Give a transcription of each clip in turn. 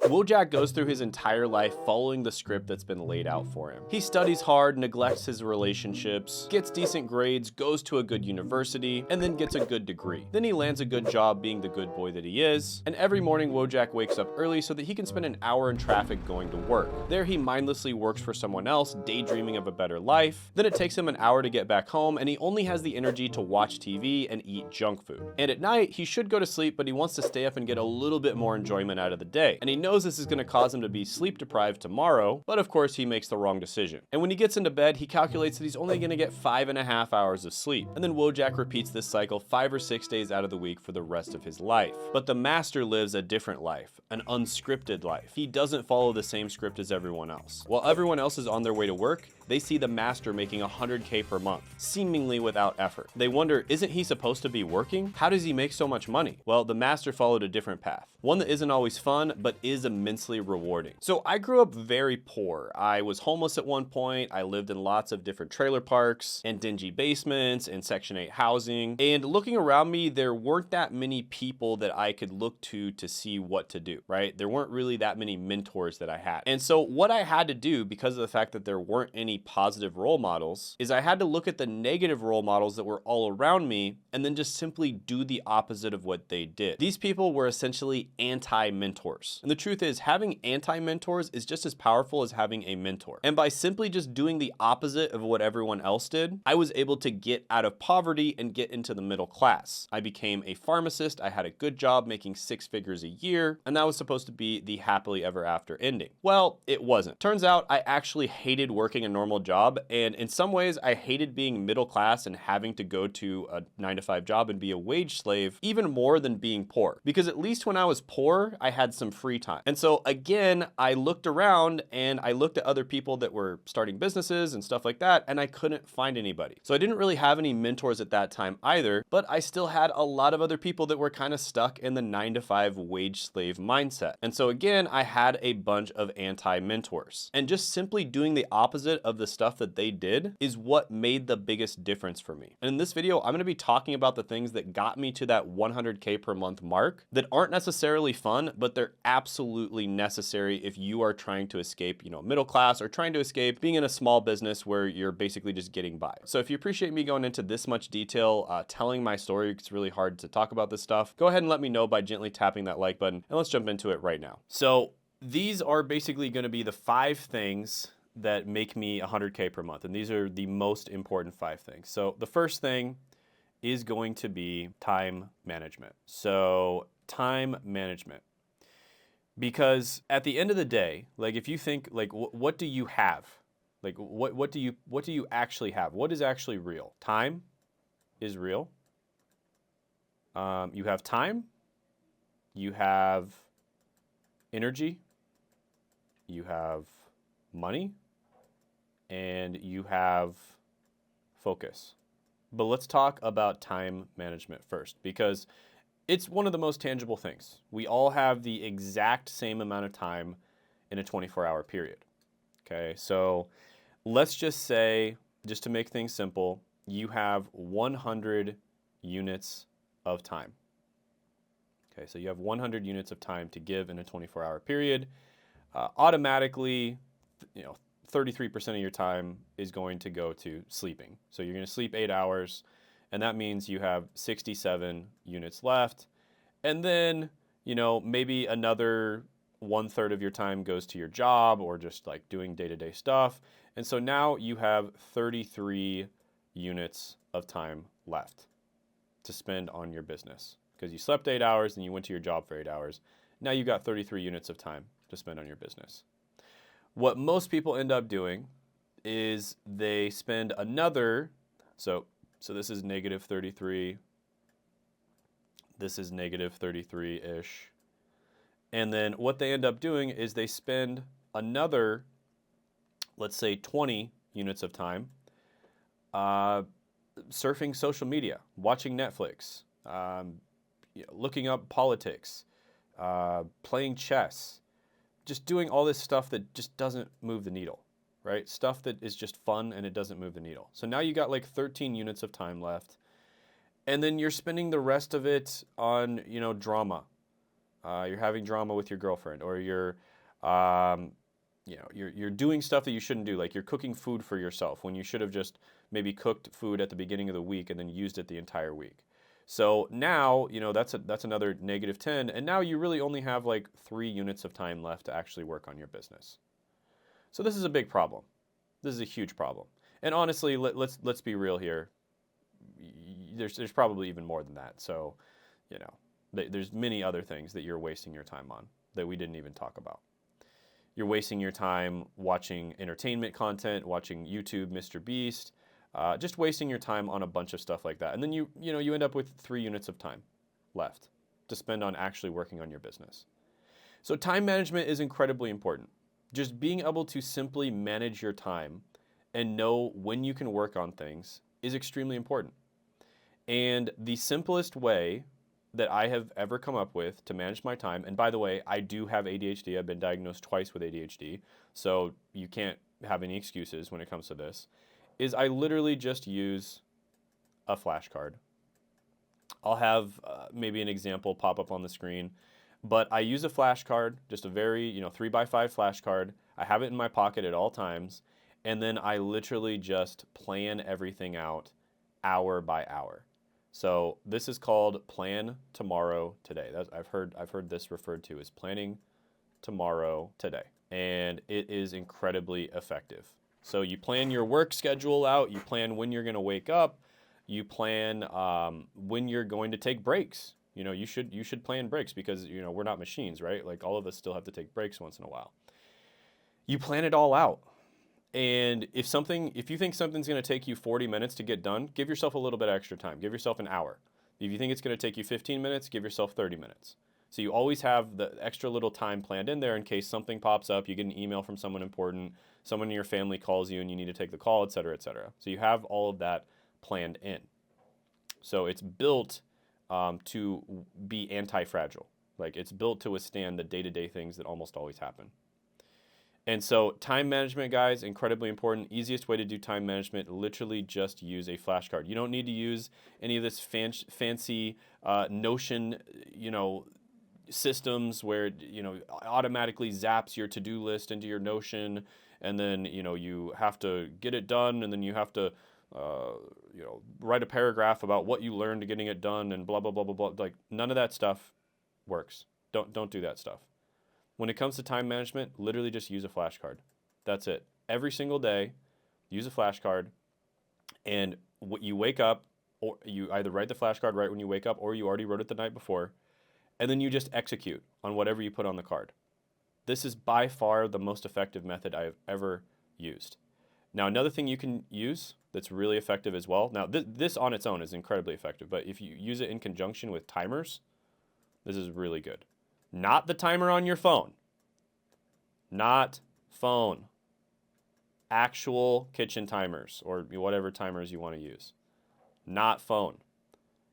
Wojak goes through his entire life following the script that's been laid out for him. He studies hard, neglects his relationships, gets decent grades, goes to a good university, and then gets a good degree. Then he lands a good job being the good boy that he is, and every morning Wojak wakes up early so that he can spend an hour in traffic going to work. There he mindlessly works for someone else, daydreaming of a better life. Then it takes him an hour to get back home, and he only has the energy to watch TV and eat junk food. And at night, he should go to sleep, but he wants to stay up and get a little bit more enjoyment out of the day. And he knows this is going to cause him to be sleep deprived tomorrow, but of course he makes the wrong decision. And when he gets into bed, he calculates that he's only going to get 5.5 hours of sleep. And then Wojak repeats this cycle 5 or 6 days out of the week for the rest of his life. But the master lives a different life, an unscripted life. He doesn't follow the same script as everyone else. While everyone else is on their way to work, they see the master making 100K per month, seemingly without effort. They wonder, isn't he supposed to be working? How does he make so much money? Well, the master followed a different path. One that isn't always fun, but is immensely rewarding. So I grew up very poor. I was homeless at one point. I lived in lots of different trailer parks and dingy basements and Section 8 housing. And looking around me, there weren't that many people that I could look to see what to do, right? There weren't really that many mentors that I had. And so what I had to do, because of the fact that there weren't any positive role models, is I had to look at the negative role models that were all around me and then just simply do the opposite of what they did. These people were essentially anti-mentors. And the truth is, having anti-mentors is just as powerful as having a mentor. And by simply just doing the opposite of what everyone else did, I was able to get out of poverty and get into the middle class. I became a pharmacist, I had a good job making 6 figures a year, and that was supposed to be the happily ever after ending. Well, it wasn't. Turns out I actually hated working a normal job, and in some ways I hated being middle class and having to go to a 9-to-5 job and be a wage slave even more than being poor. Because at least when I was poor, I had some free time. And so again, I looked around and I looked at other people that were starting businesses and stuff like that, and I couldn't find anybody. So I didn't really have any mentors at that time either, but I still had a lot of other people that were kind of stuck in the 9-to-5 wage slave mindset. And so again, I had a bunch of anti-mentors. And just simply doing the opposite of the stuff that they did is what made the biggest difference for me. And in this video, I'm going to be talking about the things that got me to that 100K per month mark that aren't necessarily fun, but they're absolutely necessary if you are trying to escape, middle class, or trying to escape being in a small business where you're basically just getting by. So if you appreciate me going into this much detail, telling my story, it's really hard to talk about this stuff, go ahead and let me know by gently tapping that like button, and let's jump into it right now. So these are basically going to be the 5 things that make me 100K per month. And these are the most important 5 things. So the first thing is going to be time management. So time management. Because at the end of the day, like if you think like what do you have? Like what do you actually have? What is actually real? Time is real. You have time. You have energy. You have money. And you have focus. But let's talk about time management first, because it's one of the most tangible things. We all have the exact same amount of time in a 24-hour period. Okay, so let's just say, just to make things simple, you have 100 units of time. Okay, so you have 100 units of time to give in a 24-hour period. Automatically, 33% of your time is going to go to sleeping. So you're going to sleep 8 hours, and that means you have 67 units left. And then, maybe another 1/3 of your time goes to your job or just like doing day-to-day stuff. And so now you have 33 units of time left to spend on your business because you slept 8 hours and you went to your job for 8 hours. Now you've got 33 units of time to spend on your business. What most people end up doing is they spend another, so this is negative 33, this is negative 33-ish, and then what they end up doing is they spend another, let's say 20 units of time surfing social media, watching Netflix, looking up politics, playing chess, just doing all this stuff that just doesn't move the needle, right? Stuff that is just fun and it doesn't move the needle. So now you got like 13 units of time left. And then you're spending the rest of it on, drama, you're having drama with your girlfriend, or um, you're doing stuff that you shouldn't do, like you're cooking food for yourself when you should have just maybe cooked food at the beginning of the week and then used it the entire week. So now, that's another -10, and now you really only have like 3 units of time left to actually work on your business. So this is a big problem. This is a huge problem. And honestly, let's be real here. There's probably even more than that. So, there's many other things that you're wasting your time on that we didn't even talk about. You're wasting your time watching entertainment content, watching YouTube, Mr. Beast, just wasting your time on a bunch of stuff like that. And then you end up with 3 units of time left to spend on actually working on your business. So time management is incredibly important. Just being able to simply manage your time and know when you can work on things is extremely important. And the simplest way that I have ever come up with to manage my time, and by the way, I do have ADHD. I've been diagnosed twice with ADHD, so you can't have any excuses when it comes to this, is I literally just use a flashcard. I'll have maybe an example pop up on the screen, but I use a flashcard, just a very 3x5 flashcard. I have it in my pocket at all times, and then I literally just plan everything out hour by hour. So this is called Plan Tomorrow Today. I've heard this referred to as planning tomorrow today, and it is incredibly effective. So you plan your work schedule out. You plan when you're going to wake up. You plan when you're going to take breaks. You should plan breaks because we're not machines, right? Like all of us still have to take breaks once in a while. You plan it all out. And if you think something's going to take you 40 minutes to get done, give yourself a little bit extra time. Give yourself an hour. If you think it's going to take you 15 minutes, give yourself 30 minutes. So you always have the extra little time planned in there in case something pops up, you get an email from someone important, someone in your family calls you and you need to take the call, et cetera, et cetera. So you have all of that planned in. So it's built to be anti-fragile. Like it's built to withstand the day-to-day things that almost always happen. And so time management, guys, incredibly important. Easiest way to do time management, literally just use a flashcard. You don't need to use any of this fancy Notion, systems where, automatically zaps your to-do list into your Notion, and then, you have to get it done, and then you have to, write a paragraph about what you learned getting it done, and blah, blah, blah, blah, blah. Like, none of that stuff works. Don't do that stuff. When it comes to time management, literally just use a flashcard. That's it. Every single day, use a flashcard, and you wake up, or you either write the flashcard right when you wake up, or you already wrote it the night before, and then you just execute on whatever you put on the card. This is by far the most effective method I have ever used. Now, another thing you can use that's really effective as well. Now, this on its own is incredibly effective, but if you use it in conjunction with timers, this is really good. Not the timer on your phone. Not phone. Actual kitchen timers or whatever timers you want to use. Not phone.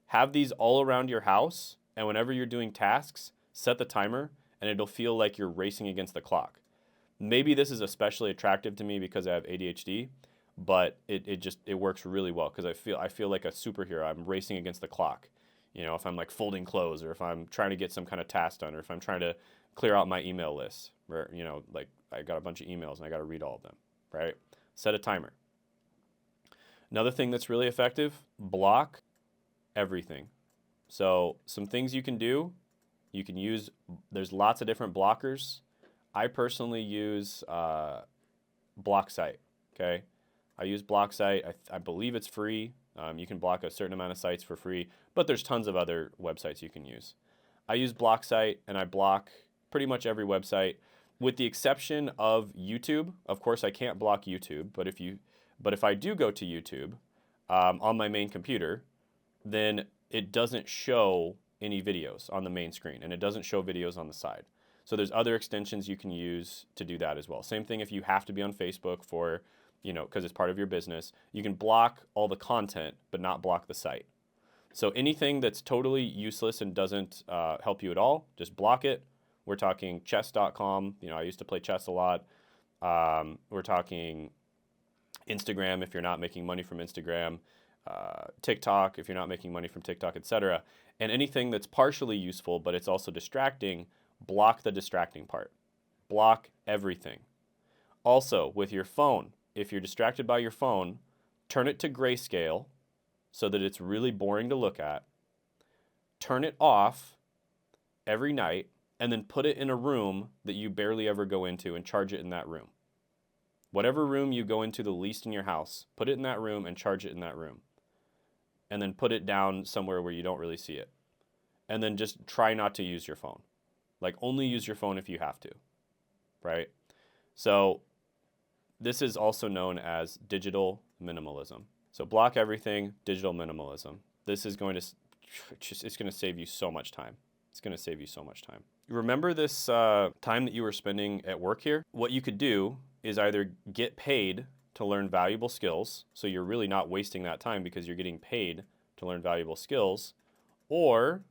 Have these all around your house, and whenever you're doing tasks, set the timer, and it'll feel like you're racing against the clock. Maybe this is especially attractive to me because I have ADHD, but it works really well because I feel like a superhero. I'm racing against the clock. If I'm like folding clothes, or if I'm trying to get some kind of task done, or if I'm trying to clear out my email list, where, like I got a bunch of emails and I got to read all of them, right? Set a timer. Another thing that's really effective, block everything. So some things you can do, there's lots of different blockers. I personally use BlockSite, okay? I use BlockSite. I believe it's free. You can block a certain amount of sites for free, but there's tons of other websites you can use. I use BlockSite, and I block pretty much every website, with the exception of YouTube. Of course, I can't block YouTube, but if I do go to YouTube on my main computer, then it doesn't show any videos on the main screen, and it doesn't show videos on the side. So there's other extensions you can use to do that as well. Same thing if you have to be on Facebook for, because it's part of your business. You can block all the content, but not block the site. So anything that's totally useless and doesn't help you at all, just block it. We're talking chess.com. I used to play chess a lot. We're talking Instagram if you're not making money from Instagram. TikTok, if you're not making money from TikTok, etc. And anything that's partially useful, but it's also distracting, block the distracting part. Block everything. Also, with your phone, if you're distracted by your phone, turn it to grayscale so that it's really boring to look at. Turn it off every night, and then put it in a room that you barely ever go into and charge it in that room. Whatever room you go into the least in your house, put it in that room and charge it in that room. And then put it down somewhere where you don't really see it. And then just try not to use your phone. Like, only use your phone if you have to, right? So this is also known as digital minimalism. So block everything, digital minimalism. This is going to, it's going to save you so much time. It's going to save you so much time. Remember this time that you were spending at work here? What you could do is either get paid to learn valuable skills, so you're really not wasting that time because you're getting paid to learn valuable skills, or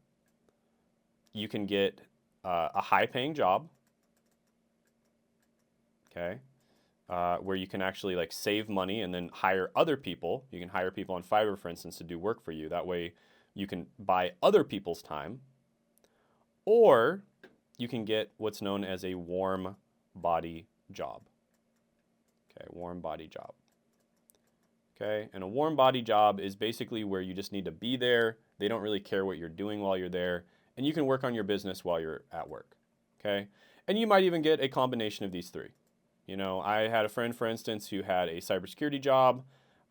you can get a high-paying job, okay, where you can actually like save money and then hire other people. You can hire people on Fiverr, for instance, to do work for you. That way you can buy other people's time. Or you can get what's known as a warm body job. Okay, warm body job. Okay, and a warm body job is basically where you just need to be there. They don't really care what you're doing while you're there, and you can work on your business while you're at work. Okay, and you might even get a combination of these three. You know, I had a friend, for instance, who had a cybersecurity job.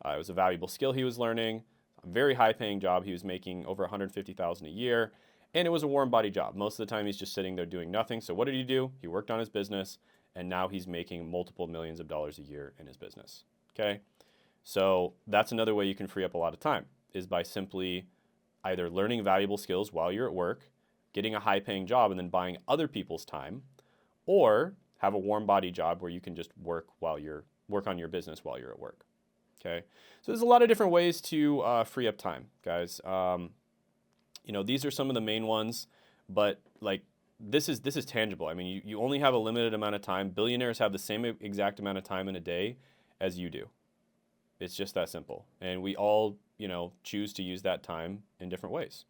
It was a valuable skill he was learning, a very high-paying job. He was making over $150,000 a year. And it was a warm body job. Most of the time he's just sitting there doing nothing. So what did he do? He worked on his business, and now he's making multiple millions of dollars a year in his business. Okay? So that's another way you can free up a lot of time, is by simply either learning valuable skills while you're at work, getting a high-paying job, and then buying other people's time, or have a warm body job where you can just work on your business while you're at work. Okay? So there's a lot of different ways to free up time, guys. You know, these are some of the main ones, but like this is tangible. I mean, you only have a limited amount of time. Billionaires have the same exact amount of time in a day as you do. It's just that simple. And we all, you know, choose to use that time in different ways.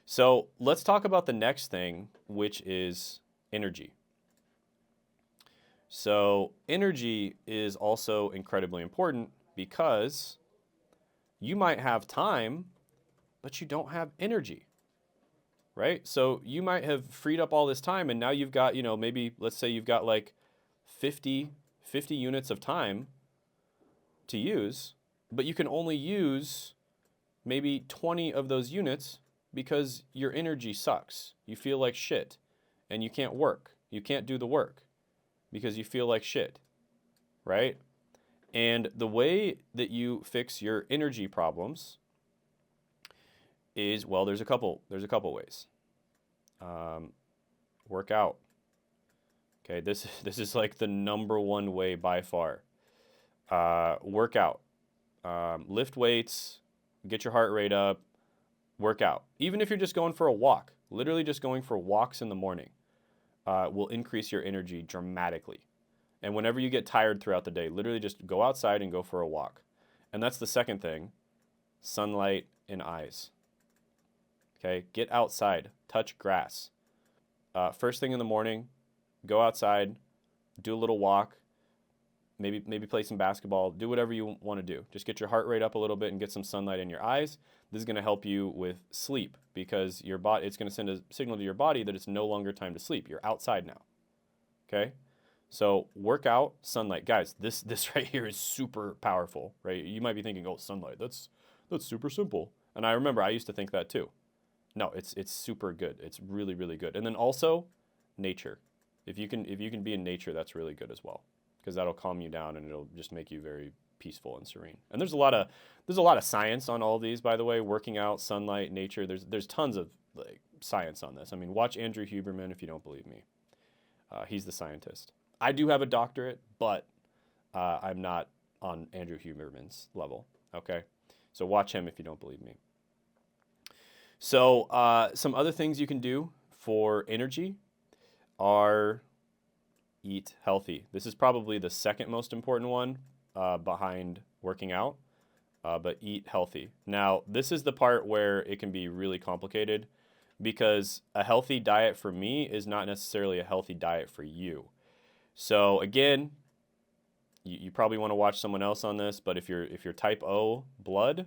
So let's talk about the next thing, which is energy. So energy is also incredibly important because you might have time, but you don't have energy, right? So you might have freed up all this time, and now you've got, you know, maybe let's say you've got like 50 units of time to use, but you can only use maybe 20 of those units because your energy sucks. You feel like shit, and you can't work. You can't do the work because you feel like shit, right? And the way that you fix your energy problems is, well, there's a couple ways. Work out. Okay, this is like the number one way by far. Work out. Lift weights, get your heart rate up, work out. Even if you're just going for a walk, literally just going for walks in the morning will increase your energy dramatically. And whenever you get tired throughout the day, literally just go outside and go for a walk. And that's the second thing, sunlight in eyes. Okay, get outside, touch grass. First thing in the morning, go outside, do a little walk, maybe play some basketball, do whatever you want to do. Just get your heart rate up a little bit and get some sunlight in your eyes. This is going to help you with sleep because your body, it's going to send a signal to your body that it's no longer time to sleep. You're outside now. Okay? So work out, sunlight. Guys, this right here is super powerful, right? You might be thinking, oh, sunlight, that's super simple. And I remember I used to think that too. No, it's super good. It's really, really good. And then also nature. If you can be in nature, that's really good as well, because that'll calm you down and it'll just make you very peaceful and serene. And there's a lot of science on all of these, by the way. Working out, sunlight, nature. There's tons of like science on this. I mean, watch Andrew Huberman if you don't believe me. He's the scientist. I do have a doctorate, but I'm not on Andrew Huberman's level. Okay, so watch him if you don't believe me. So some other things you can do for energy are eat healthy. This is probably the second most important one behind working out. but eat healthy. Now, this is the part where it can be really complicated because a healthy diet for me is not necessarily a healthy diet for you. So again, you probably want to watch someone else on this, but if you're type O blood,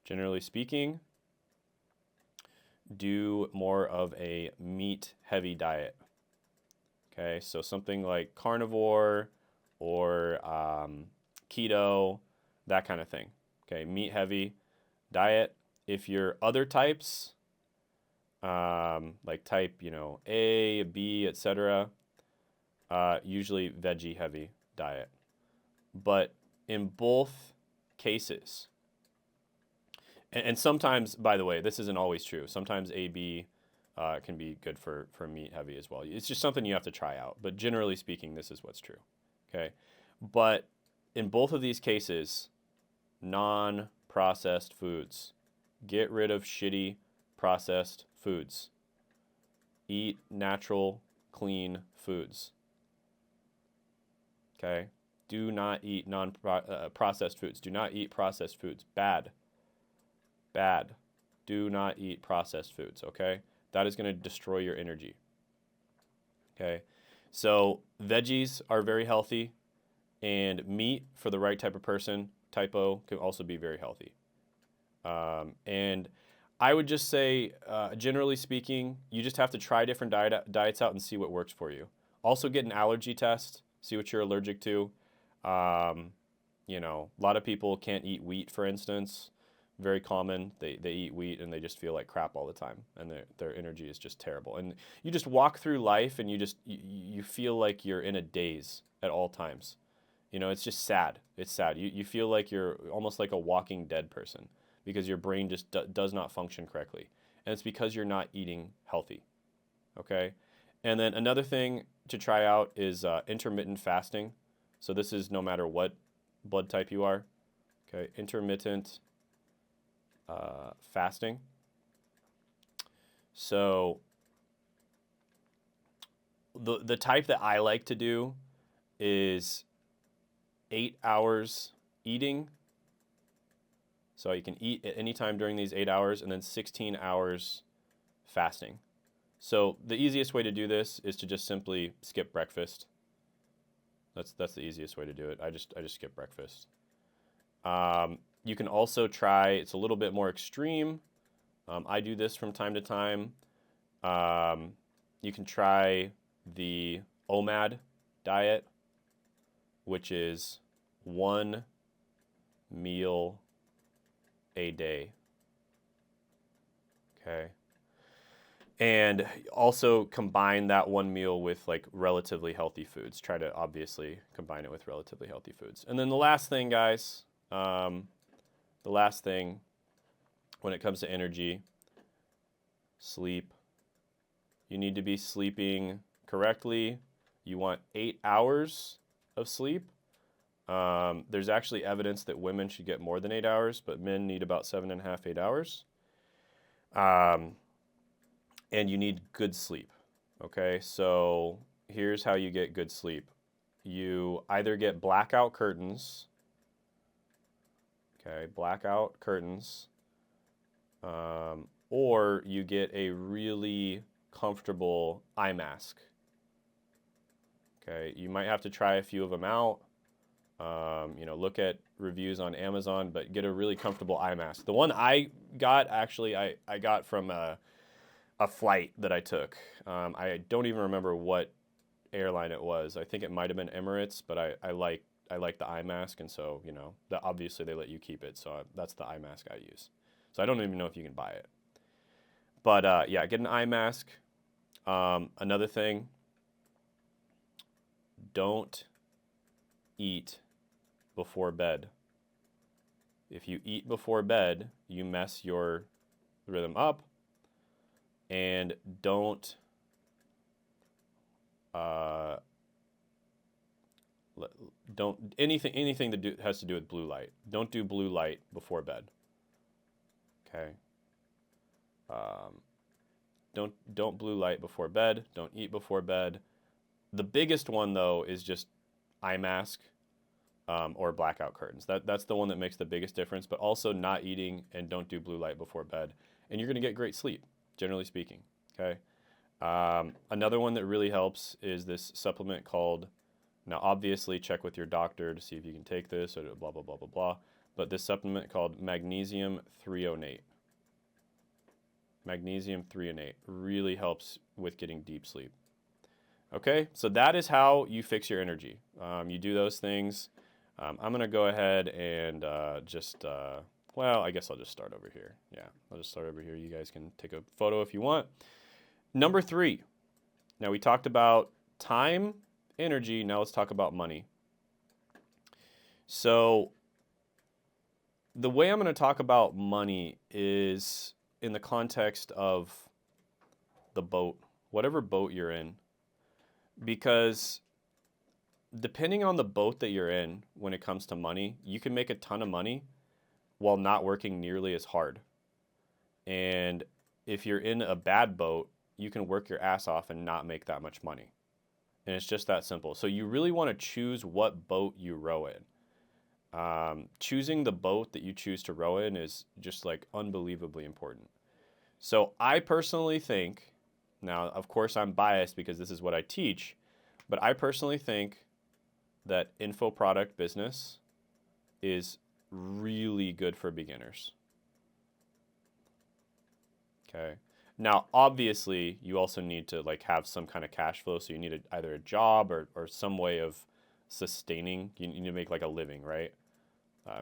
generally speaking, do more of a meat heavy diet. Okay, so something like carnivore or keto, that kind of thing. Okay, meat heavy diet. If you're other types, like type, A, B, etc., usually veggie heavy diet. But in both cases, and sometimes, by the way, this isn't always true. Sometimes A, B can be good for meat heavy as well. It's just something you have to try out. But generally speaking, this is what's true. Okay, but in both of these cases, non-processed foods. Get rid of shitty processed foods. Eat natural, clean foods. Okay? Do not eat processed foods. Do not eat processed foods. Bad. Bad. Do not eat processed foods, okay? That is going to destroy your energy. Okay? So, veggies are very healthy, and meat for the right type of person, type O, can also be very healthy. And I would just say, generally speaking, you just have to try different diets out and see what works for you. Also, get an allergy test, see what you're allergic to. A lot of people can't eat wheat, for instance. Very common. They eat wheat and they just feel like crap all the time, and their energy is just terrible. And you just walk through life and you feel like you're in a daze at all times. It's just sad. It's sad. You feel like you're almost like a walking dead person because your brain just does not function correctly. And it's because you're not eating healthy. Okay? And then another thing to try out is intermittent fasting. So this is no matter what blood type you are. Okay? Intermittent fasting. So the type that I like to do is 8 hours eating. So you can eat at any time during these 8 hours, and then 16 hours fasting. So the easiest way to do this is to just simply skip breakfast. That's the easiest way to do it. I just skip breakfast. You can also try, it's a little bit more extreme. I do this from time to time. You can try the OMAD diet, which is 1 meal a day. Okay. And also combine that 1 meal with like relatively healthy foods. Try to obviously combine it with relatively healthy foods. And then the last thing, guys, when it comes to energy, sleep. You need to be sleeping correctly. You want 8 hours of sleep. There's actually evidence that women should get more than 8 hours, but men need about 7.5, 8 hours. And you need good sleep. Okay, so here's how you get good sleep. You either get blackout curtains. Okay, blackout curtains. Or you get a really comfortable eye mask. Okay, you might have to try a few of them out. Look at reviews on Amazon, but get a really comfortable eye mask. The one I got, actually, I got from a flight that I took. I don't even remember what airline it was. I think it might have been Emirates, but I like the eye mask, and so, obviously they let you keep it, so that's the eye mask I use. So I don't even know if you can buy it. But yeah, get an eye mask. Another thing, don't eat before bed. If you eat before bed, you mess your rhythm up. And don't anything that has to do with blue light. Don't do blue light before bed. Okay. Don't blue light before bed. Don't eat before bed. The biggest one though is just eye mask. or blackout curtains. That's the one that makes the biggest difference, but also not eating and don't do blue light before bed. And you're going to get great sleep, generally speaking, okay? Another one that really helps is this supplement called, now obviously check with your doctor to see if you can take this or blah, blah, blah, blah, blah. But this supplement called magnesium threonate. Magnesium threonate really helps with getting deep sleep. Okay, so that is how you fix your energy. You do those things. I'm going to go ahead and well, I guess I'll just start over here. Yeah, I'll just start over here. You guys can take a photo if you want. Number 3. Now we talked about time, energy. Now let's talk about money. So the way I'm going to talk about money is in the context of the boat, whatever boat you're in. Because depending on the boat that you're in when it comes to money, you can make a ton of money while not working nearly as hard. And if you're in a bad boat, you can work your ass off and not make that much money. And it's just that simple. So you really want to choose what boat you row in. Choosing the boat that you choose to row in is just like unbelievably important. So I personally think, now of course I'm biased because this is what I teach, but I personally think that info product business is really good for beginners. Okay. Now, obviously, you also need to like have some kind of cash flow. So you need either a job or some way of sustaining. You need to make like a living, right?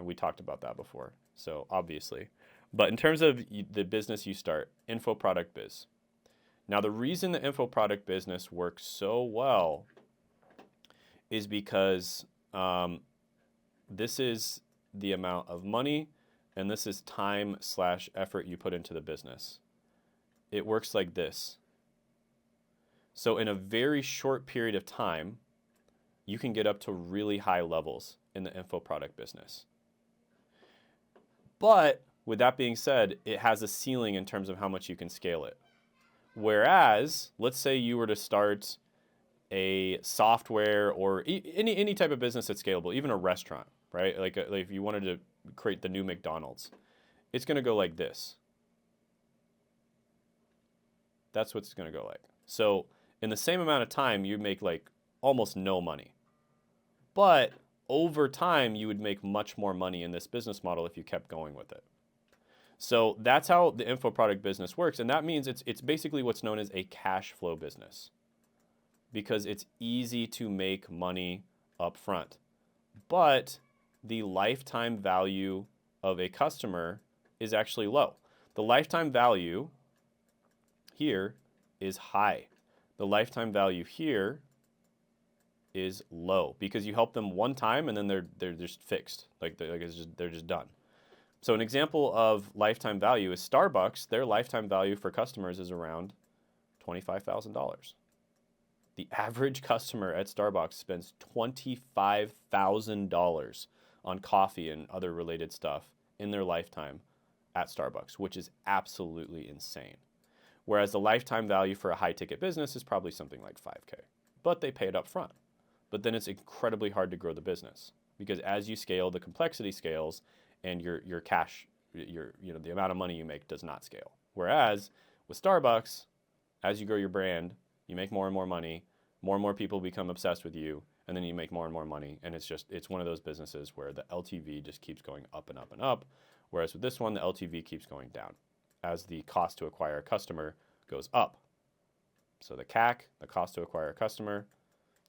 We talked about that before. So obviously. But in terms of the business you start, info product biz. Now, the reason the info product business works so well is because this is the amount of money and this is time/effort you put into the business. It works like this. So in a very short period of time, you can get up to really high levels in the info product business. But with that being said, it has a ceiling in terms of how much you can scale it. Whereas, let's say you were to start a software or any type of business that's scalable, even a restaurant, right? Like if you wanted to create the new McDonald's, it's going to go like this. That's what it's going to go like. So in the same amount of time, you make like almost no money. But over time, you would make much more money in this business model if you kept going with it. So that's how the info product business works. And that means it's basically what's known as a cash flow business because it's easy to make money up front. But the lifetime value of a customer is actually low. The lifetime value here is high. The lifetime value here is low because you help them one time and then they're just fixed. They're just done. So an example of lifetime value is Starbucks. Their lifetime value for customers is around $25,000. The average customer at Starbucks spends $25,000 on coffee and other related stuff in their lifetime at Starbucks, which is absolutely insane. Whereas the lifetime value for a high-ticket business is probably something like $5K, but they pay it up front. But then it's incredibly hard to grow the business because as you scale, the complexity scales, and your cash, the amount of money you make does not scale. Whereas with Starbucks, as you grow your brand, you make more and more money, more and more people become obsessed with you, and then you make more and more money. And it's one of those businesses where the LTV just keeps going up and up and up. Whereas with this one, the LTV keeps going down as the cost to acquire a customer goes up. So the CAC, the cost to acquire a customer,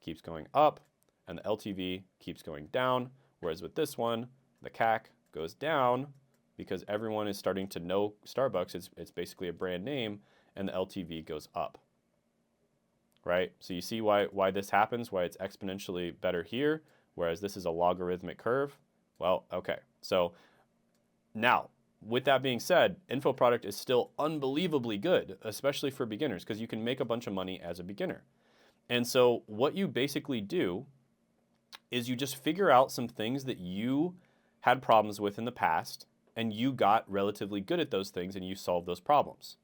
keeps going up, and the LTV keeps going down. Whereas with this one, the CAC goes down because everyone is starting to know Starbucks. It's basically a brand name, and the LTV goes up. Right? So you see why this happens, why it's exponentially better here, whereas this is a logarithmic curve. Well, okay. So now, with that being said, info product is still unbelievably good, especially for beginners, because you can make a bunch of money as a beginner. And so what you basically do is you just figure out some things that you had problems with in the past, and you got relatively good at those things, and you solved those problems.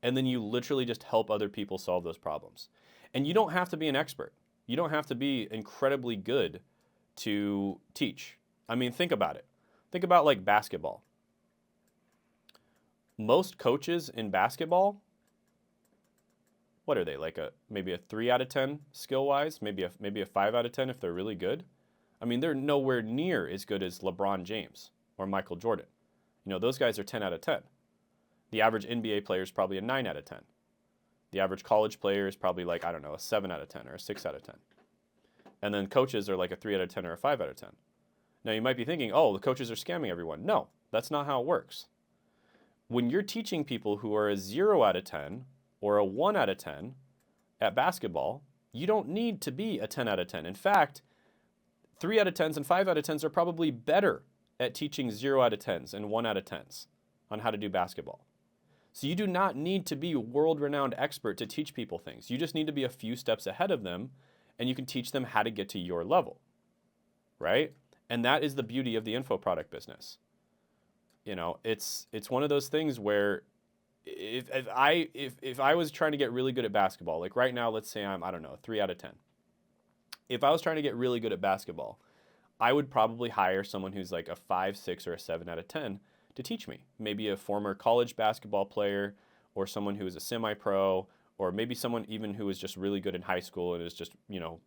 And then you literally just help other people solve those problems. And you don't have to be an expert. You don't have to be incredibly good to teach. I mean, think about it. Think about like basketball. Most coaches in basketball, what are they, like maybe a 3 out of 10 skill-wise, maybe a 5 out of 10 if they're really good? I mean, they're nowhere near as good as LeBron James or Michael Jordan. You know, those guys are 10 out of 10. The average NBA player is probably a 9 out of 10. The average college player is probably like, I don't know, a 7 out of 10 or a 6 out of 10. And then coaches are like a 3 out of 10 or a 5 out of 10. Now you might be thinking, oh, the coaches are scamming everyone. No, that's not how it works. When you're teaching people who are a 0 out of 10 or a 1 out of 10 at basketball, you don't need to be a 10 out of 10. In fact, 3 out of 10s and 5 out of 10s are probably better at teaching 0 out of 10s and 1 out of 10s on how to do basketball. So you do not need to be a world-renowned expert to teach people things. You just need to be a few steps ahead of them, and you can teach them how to get to your level, right? And that is the beauty of the info product business. You know, it's one of those things where if I was trying to get really good at basketball, like right now, let's say I'm, I don't know, 3 out of 10. If I was trying to get really good at basketball, I would probably hire someone who's like a 5, 6, or a 7 out of 10 to teach me. Maybe a former college basketball player, or someone who is a semi-pro, or maybe someone even who is just really good in high school and is just, you know,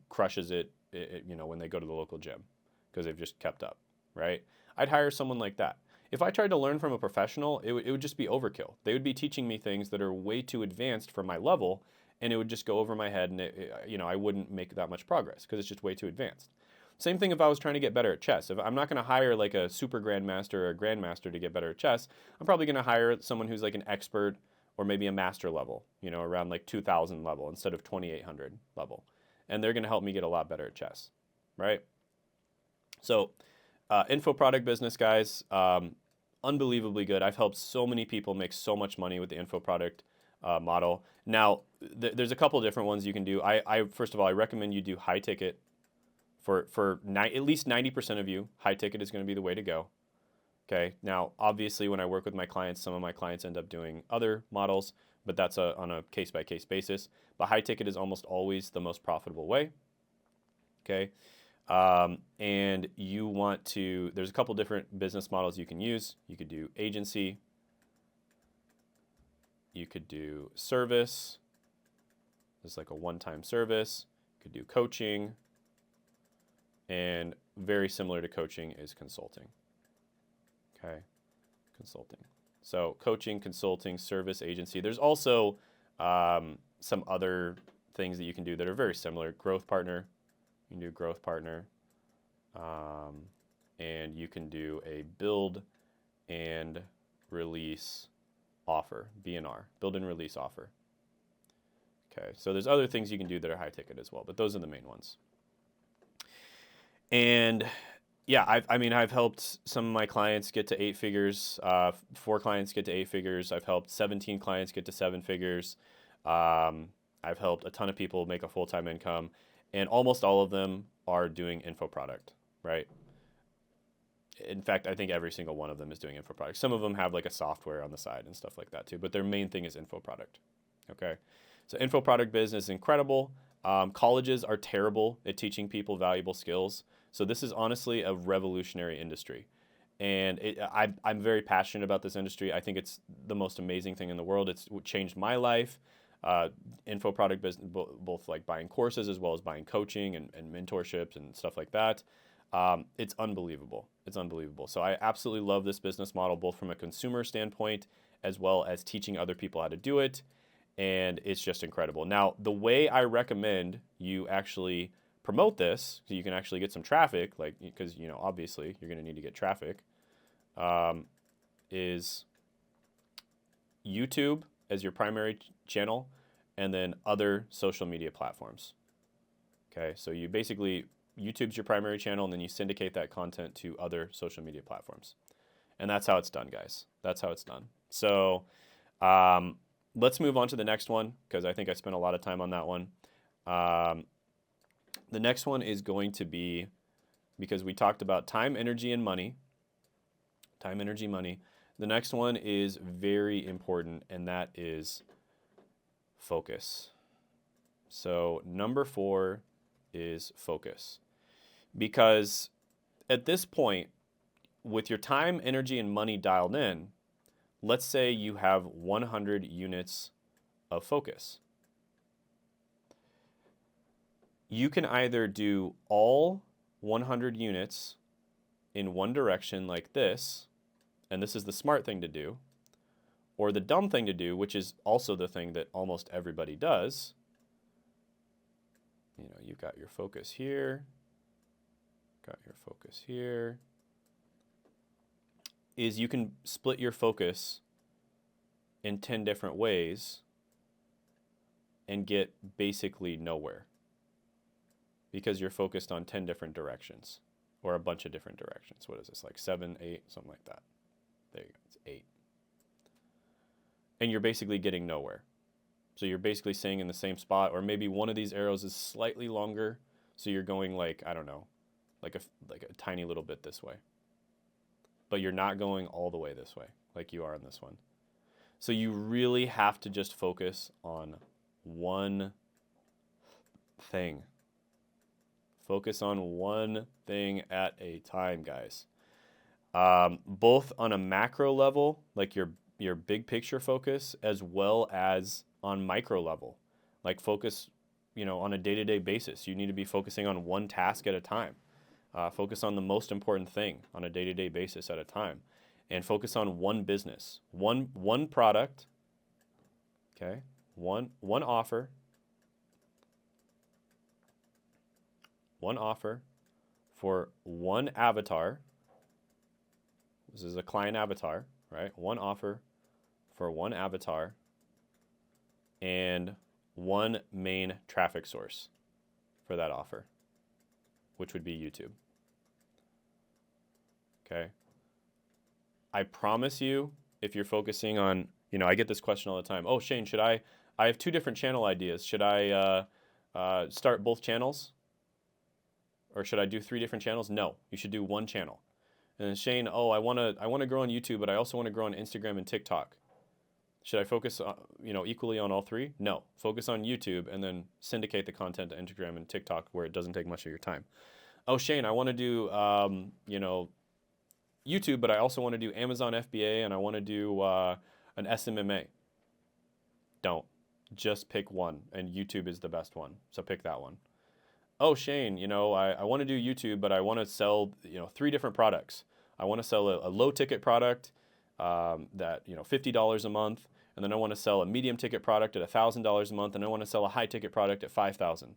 crushes it, you know, when they go to the local gym because they've just kept up, right? I'd hire someone like that. If I tried to learn from a professional, it would just be overkill. They would be teaching me things that are way too advanced for my level, and it would just go over my head, and you know, I wouldn't make that much progress because it's just way too advanced. Same thing if I was trying to get better at chess. If I'm not going to hire like a super grandmaster or a grandmaster to get better at chess, I'm probably going to hire someone who's like an expert or maybe a master level, you know, around like 2,000 level instead of 2,800 level. And they're going to help me get a lot better at chess, right? So info product business, guys, unbelievably good. I've helped so many people make so much money with the info product model. Now, there's a couple different ones you can do. First of all, I recommend you do high ticket. At least 90% of you, high ticket is going to be the way to go. Okay. Now, obviously, when I work with my clients, some of my clients end up doing other models, but that's on a case-by-case basis. But high ticket is almost always the most profitable way. Okay. And you want to, there's a couple different business models you can use. You could do agency. You could do service. It's like a one-time service. You could do coaching. And very similar to coaching is consulting. Okay, consulting. So coaching, consulting, service, agency. There's also some other things that you can do that are very similar. Growth partner. You can do growth partner. And you can do a build and release offer, B&R, build and release offer. Okay, so there's other things you can do that are high ticket as well, but those are the main ones. And yeah, I've helped some of my clients get to 8 figures, 4 clients get to 8 figures. I've helped 17 clients get to 7 figures. I've helped a ton of people make a full-time income, and almost all of them are doing info product, right? In fact, I think every single one of them is doing info product. Some of them have like a software on the side and stuff like that too, but their main thing is info product, okay? So info product business is incredible. Colleges are terrible at teaching people valuable skills. So this is honestly a revolutionary industry. And I'm very passionate about this industry. I think it's the most amazing thing in the world. It's changed my life. Info product business, both like buying courses as well as buying coaching and mentorships and stuff like that. It's unbelievable. It's unbelievable. So I absolutely love this business model, both from a consumer standpoint as well as teaching other people how to do it. And it's just incredible. Now, the way I recommend you actually promote this, so you can actually get some traffic, like, because, you know, obviously you're going to need to get traffic, is YouTube as your primary channel, and then other social media platforms. Okay, so you basically, YouTube's your primary channel, and then you syndicate that content to other social media platforms. And that's how it's done, guys. That's how it's done. So, let's move on to the next one, because I think I spent a lot of time on that one. The next one is going to be, because we talked about time, energy, and money. Time, energy, money. The next one is very important, and that is focus. So number 4 is focus. Because at this point, with your time, energy, and money dialed in, let's say you have 100 units of focus. You can either do all 100 units in one direction like this, and this is the smart thing to do, or the dumb thing to do, which is also the thing that almost everybody does. You know, you've got your focus here, got your focus here, is you can split your focus in 10 different ways and get basically nowhere because you're focused on 10 different directions or a bunch of different directions. What is this, like 7, 8, something like that? There you go, it's 8. And you're basically getting nowhere. So you're basically staying in the same spot, or maybe one of these arrows is slightly longer, so you're going like, I don't know, like a tiny little bit this way. But you're not going all the way this way like you are in this one. So you really have to just focus on one thing. Focus on one thing at a time, guys. Both on a macro level, like your big picture focus, as well as on micro level. Like focus, on a day-to-day basis. You need to be focusing on one task at a time. Focus on the most important thing on a day-to-day basis at a time. And focus on one business, one product, okay? One offer. One offer for one avatar. This is a client avatar, right? One offer for one avatar and one main traffic source for that offer, which would be YouTube. Okay. I promise you, if you're focusing on, I get this question all the time. Oh, Shane, I have 2 different channel ideas. Should I start both channels? Or should I do 3 different channels? No, you should do one channel. And then Shane, I want to grow on YouTube, but I also want to grow on Instagram and TikTok. Should I focus, equally on all 3? No, focus on YouTube and then syndicate the content to Instagram and TikTok where it doesn't take much of your time. Oh, Shane, I want to do, YouTube, but I also want to do Amazon FBA and I want to do an SMMA. Don't. Just pick one, and YouTube is the best one. So pick that one. Oh, Shane, I want to do YouTube, but I want to sell, 3 different products. I want to sell a low ticket product that, $50 a month. And then I want to sell a medium ticket product at $1,000 a month. And I want to sell a high ticket product at $5,000.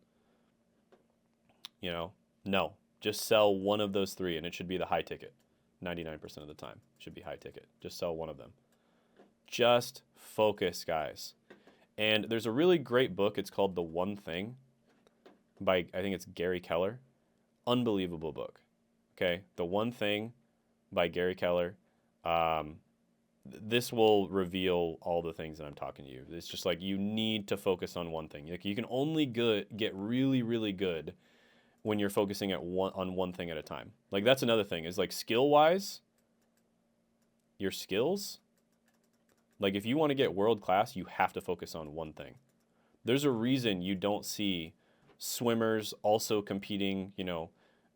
No, just sell one of those 3 and it should be the high ticket. 99% of the time should be high ticket. Just sell one of them. Just focus, guys. And there's a really great book. It's called The One Thing by, I think it's Gary Keller. Unbelievable book. Okay, The One Thing by Gary Keller. This will reveal all the things that I'm talking to you. It's just like you need to focus on one thing. Like you can only get really, really good when you're focusing on one thing at a time. Like that's another thing is like skill-wise, your skills, like if you want to get world class, you have to focus on one thing. There's a reason you don't see swimmers also competing,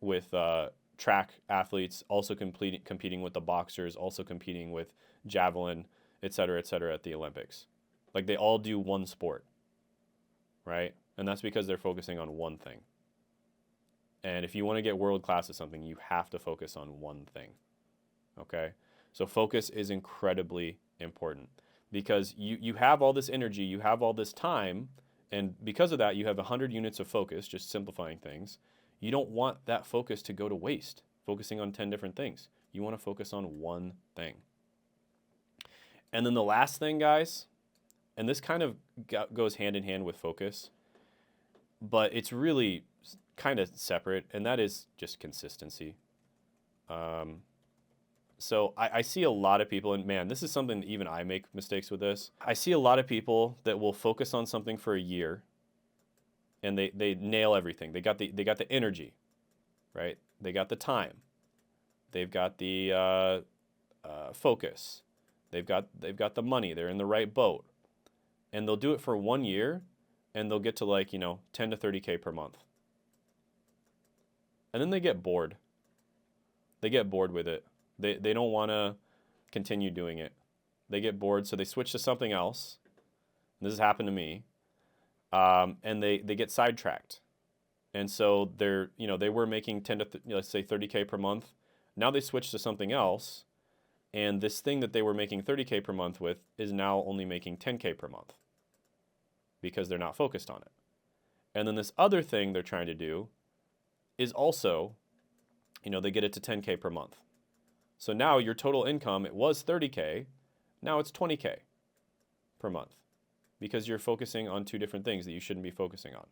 with track athletes, also competing with the boxers, also competing with javelin, et cetera, at the Olympics. Like they all do one sport, right? And that's because they're focusing on one thing. And if you want to get world class at something, you have to focus on one thing, okay? So focus is incredibly important because you have all this energy, you have all this time, and because of that, you have 100 units of focus, just simplifying things. You don't want that focus to go to waste, focusing on 10 different things. You want to focus on one thing. And then the last thing, guys, and this kind of goes hand in hand with focus, but it's really kind of separate, and that is just consistency. So I see a lot of people, and man, this is something that even I make mistakes with this. I see a lot of people that will focus on something for a year, and they nail everything. They got the energy, right? They got the time. They've got the focus. They've got the money. They're in the right boat, and they'll do it for 1 year, and they'll get to like 10 to 30K per month. and then they get bored. They get bored with it. They don't want to continue doing it. They get bored, so they switch to something else. This has happened to me. And they get sidetracked. And so they were making 10 to let's say 30K per month. Now they switch to something else, and this thing that they were making 30K per month with is now only making 10K per month because they're not focused on it. And then this other thing they're trying to do is also, they get it to 10K per month. So now your total income, it was 30K, now it's 20K per month because you're focusing on two different things that you shouldn't be focusing on.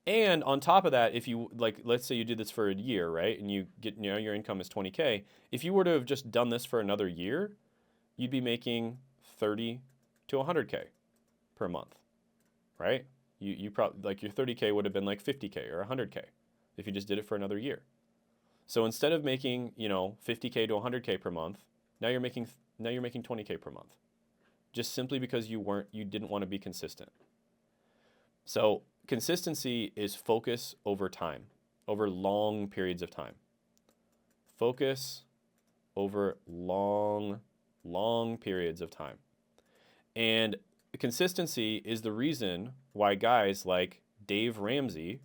And on top of that, if you, let's say you did this for a year, right? And you get, your income is 20K. If you were to have just done this for another year, you'd be making 30 to 100K per month, right? You probably, your 30K would have been like 50K or 100K if you just did it for another year. So instead of making, 50K to 100K per month, now you're making 20K per month, just simply because you didn't want to be consistent. So consistency is focus over time, over long periods of time. Focus over long periods of time. And consistency is the reason why guys like Dave Ramsey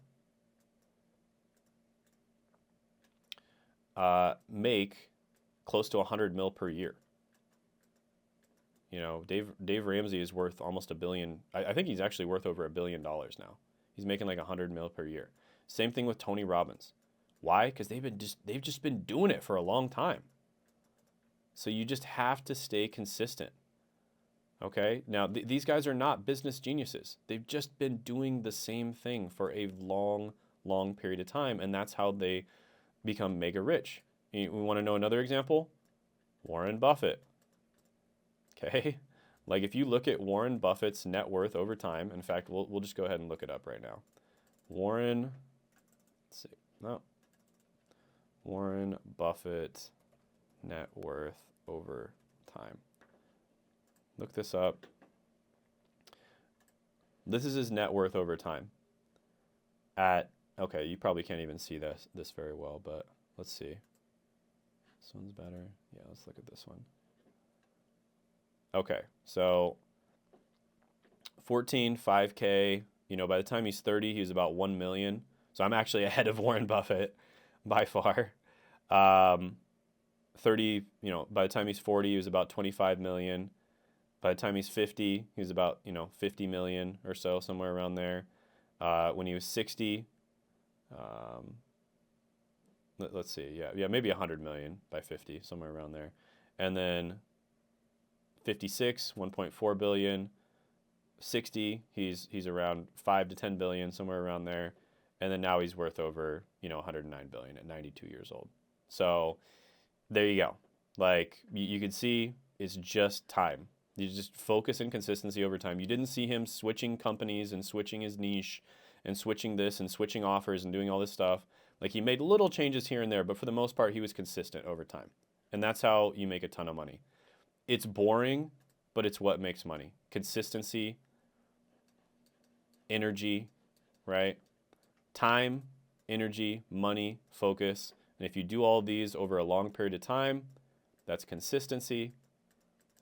make close to 100 mil per year. Dave Ramsey is worth almost $1 billion. I think he's actually worth over $1 billion now. He's making like 100 mil per year. Same thing with Tony Robbins. Why? Because they've just been doing it for a long time. So you just have to stay consistent. Okay? Now, these guys are not business geniuses. They've just been doing the same thing for a long period of time, and that's how they become mega rich. We want to know another example? Warren Buffett. Okay? If you look at Warren Buffett's net worth over time, in fact, we'll just go ahead and look it up right now. Warren Buffett net worth over time. Look this up. This is his net worth over time. Okay, you probably can't even see this very well, but let's see. This one's better. Yeah, let's look at this one. Okay, so 5K, by the time he's 30, he's about 1 million. So I'm actually ahead of Warren Buffett by far. 30, by the time he's 40, he was about 25 million. By the time he's 50, he's about, 50 million or so, somewhere around there. When he was 60, let's see, yeah, maybe 100 million by 50, somewhere around there. And then 56, 1.4 billion. 60, he's around 5 to 10 billion, somewhere around there. And then now he's worth over, 109 billion at 92 years old. So there you go. You can see it's just time. You just focus and consistency over time. You didn't see him switching companies and switching his niche and switching this and switching offers and doing all this stuff. He made little changes here and there, but for the most part, he was consistent over time. And that's how you make a ton of money. It's boring, but it's what makes money. Consistency, energy, right? Time, energy, money, focus. And if you do all these over a long period of time, that's consistency.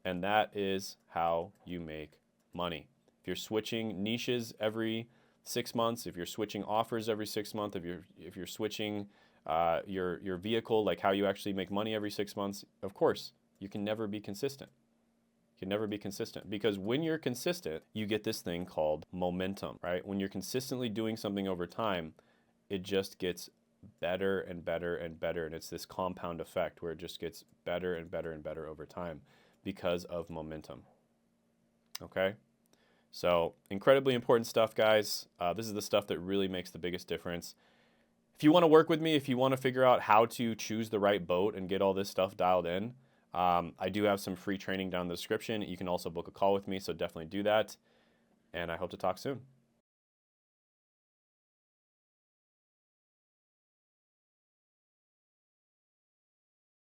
And that is how you make money. If you're switching niches every 6 months, if you're switching offers every 6 months, if you're switching your vehicle, how you actually make money every 6 months, of course, you can never be consistent. You can never be consistent because when you're consistent, you get this thing called momentum, right? When you're consistently doing something over time, it just gets better and better and better. And it's this compound effect where it just gets better and better and better over time because of momentum. Okay? So incredibly important stuff, guys. This is the stuff that really makes the biggest difference. If you want to work with me, if you want to figure out how to choose the right boat and get all this stuff dialed in, I do have some free training down in the description. You can also book a call with me, so definitely do that. And I hope to talk soon.